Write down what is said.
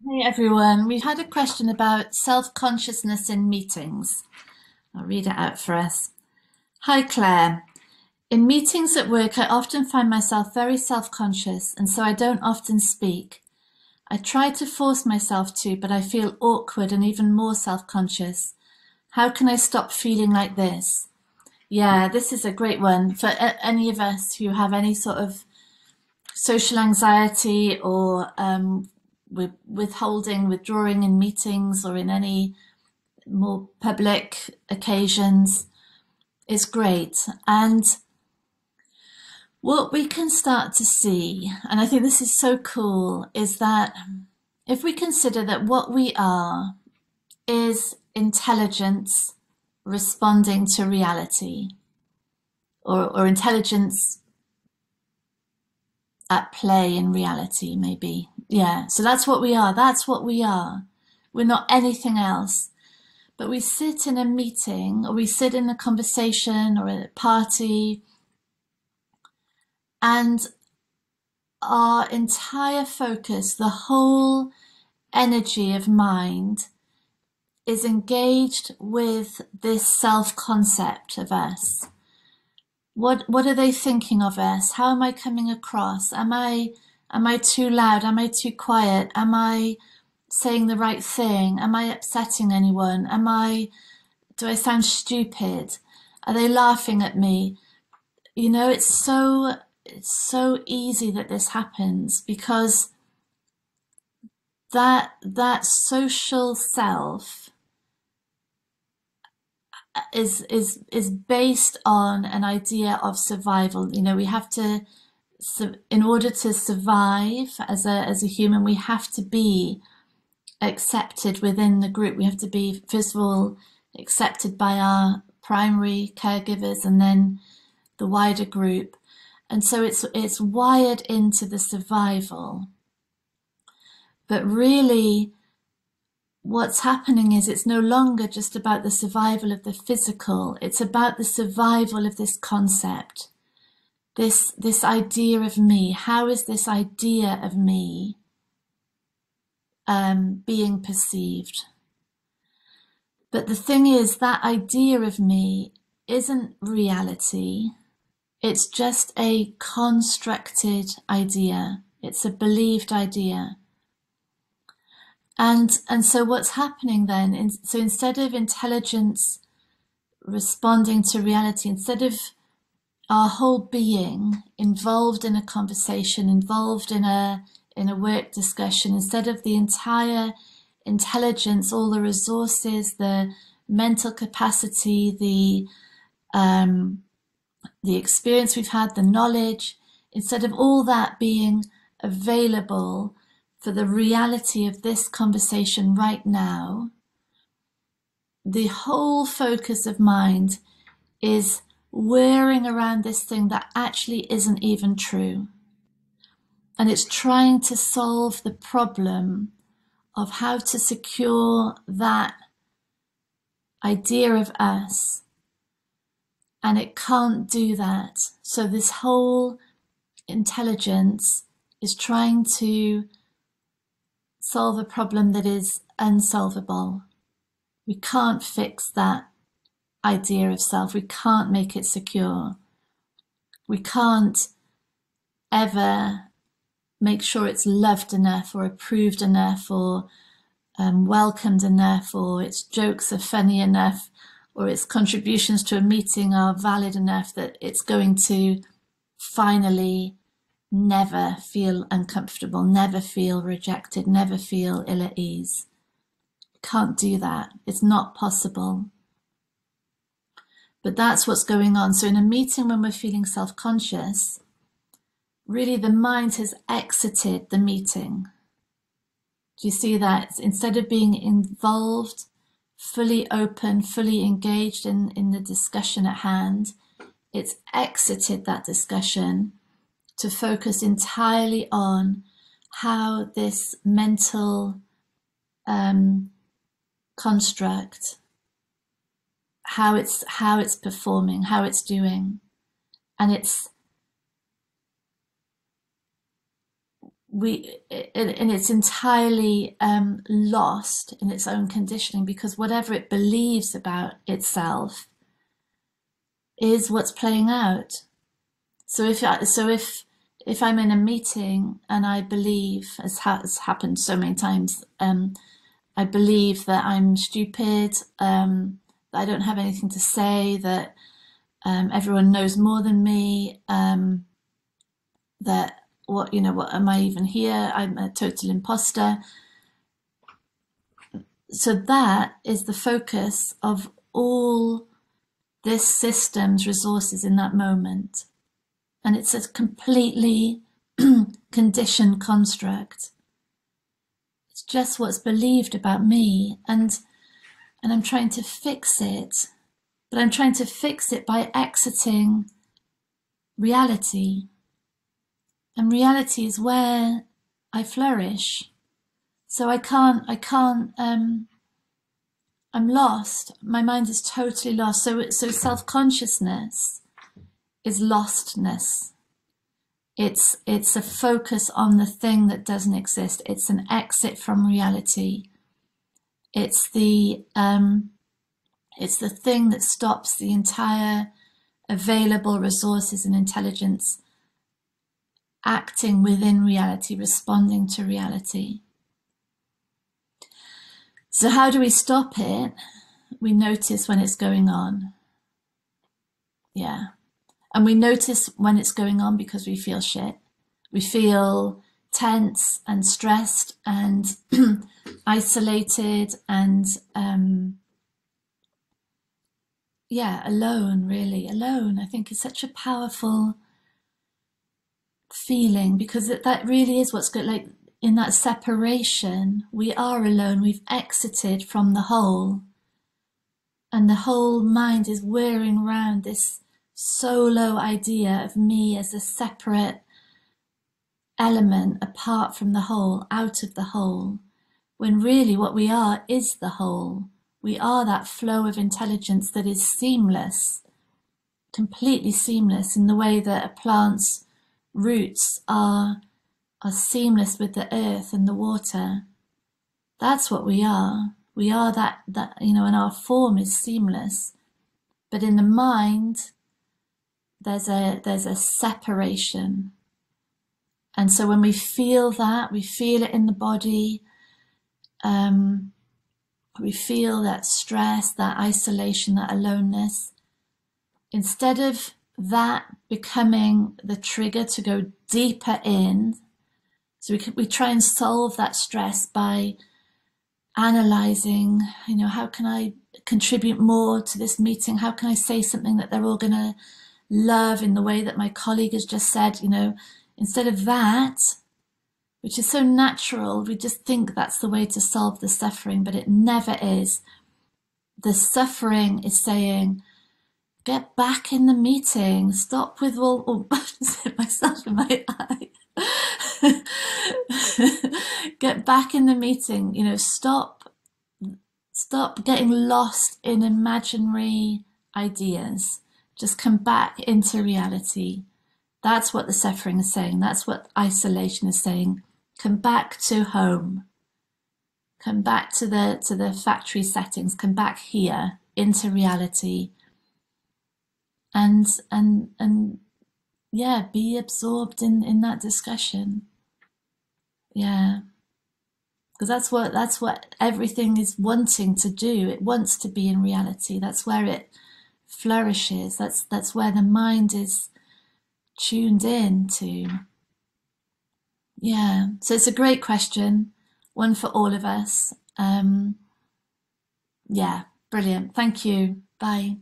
Hey everyone, we've had a question about self-consciousness in meetings. I'll read it out for us. Hi Claire. In meetings at work, I often find myself very self-conscious, and so I don't often speak. I try to force myself to, but I feel awkward and even more self-conscious. How can I stop feeling like this? Yeah, this is a great one for any of us who have any sort of social anxiety or withholding, withdrawing in meetings or in any more public occasions is great. And what we can start to see, and I think this is so cool, is that if we consider that what we are is intelligence responding to reality, or intelligence at play in reality, maybe. Yeah, so that's what we are. That's what we are. We're not anything else. But we sit in a meeting or we sit in a conversation or at a party, and our entire focus, the whole energy of mind, is engaged with this self-concept of us. What are they thinking of us? How am I coming across? Am I too loud? Am I too quiet? Am I saying the right thing? Am I upsetting anyone? Do I sound stupid? Are they laughing at me? You know, it's so easy that this happens because that social self is based on an idea of survival. You know, we have to, in order to survive as a human, we have to be accepted within the group. We have to be, first of all, accepted by our primary caregivers and then the wider group. And so it's wired into the survival. But really, what's happening is it's no longer just about the survival of the physical, it's about the survival of this concept, this idea of me. How is this idea of me being perceived? But the thing is, that idea of me isn't reality. It's just a constructed idea. It's a believed idea. And so what's happening then, so instead of intelligence responding to reality, instead of our whole being involved in a conversation, involved in a work discussion, instead of the entire intelligence, all the resources, the mental capacity, the experience we've had, the knowledge, instead of all that being available for the reality of this conversation right now, the whole focus of mind is whirring around this thing that actually isn't even true. And it's trying to solve the problem of how to secure that idea of us. And it can't do that. So this whole intelligence is trying to solve a problem that is unsolvable. We can't fix that idea of self. We can't make it secure. We can't ever make sure it's loved enough or approved enough or welcomed enough, or its jokes are funny enough, or its contributions to a meeting are valid enough that it's going to finally never feel uncomfortable, never feel rejected, never feel ill at ease. Can't do that. It's not possible. But that's what's going on. So in a meeting when we're feeling self-conscious, really the mind has exited the meeting. Do you see that? Instead of being involved, fully open, fully engaged in the discussion at hand, it's exited that discussion to focus entirely on how this mental construct, how it's performing, how it's doing. And it's and it's entirely lost in its own conditioning, because whatever it believes about itself is what's playing out. So if I'm in a meeting and I believe, as has happened so many times, I believe that I'm stupid, that I don't have anything to say, that everyone knows more than me, that what am I even here? I'm a total imposter. So that is the focus of all this system's resources in that moment. And it's a completely conditioned construct. It's just what's believed about me, and I'm trying to fix it, but I'm trying to fix it by exiting reality. And reality is where I flourish. So I'm lost. My mind is totally lost. So self-consciousness is lostness. It's a focus on the thing that doesn't exist. It's an exit from reality. It's the thing that stops the entire available resources and intelligence acting within reality, responding to reality. So how do we stop it? We notice when it's going on. Yeah. And we notice when it's going on because we feel shit. We feel tense and stressed and isolated and alone, really. Alone, I think, is such a powerful feeling, because that really is what's good. Like, in that separation, we are alone. We've exited from the whole. And the whole mind is whirring around this solo idea of me as a separate element apart from the whole, out of the whole, when really what we are is the whole. We are that flow of intelligence that is seamless, completely seamless, in the way that a plant's roots are seamless with the earth and the water. That's what we are. We are that, and our form is seamless. But in the mind, there's a separation. And so when we feel that, we feel it in the body, we feel that stress, that isolation, that aloneness. Instead of that becoming the trigger to go deeper in, so we try and solve that stress by analyzing, how can I contribute more to this meeting? How can I say something that they're all going to love in the way that my colleague has just said? Instead of that, which is so natural, we just think that's the way to solve the suffering, but it never is. The suffering is saying, get back in the meeting, stop with all myself in my eye. Get back in the meeting, stop getting lost in imaginary ideas. Just come back into reality. That's what the suffering is saying. That's what isolation is saying. Come back to home. Come back to the factory settings. Come back here into reality. And be absorbed in that discussion. Yeah. Because that's what everything is wanting to do. It wants to be in reality. That's where it flourishes. That's where the mind is tuned in to. Yeah. So it's a great question, one for all of us. Yeah, brilliant. Thank you. Bye.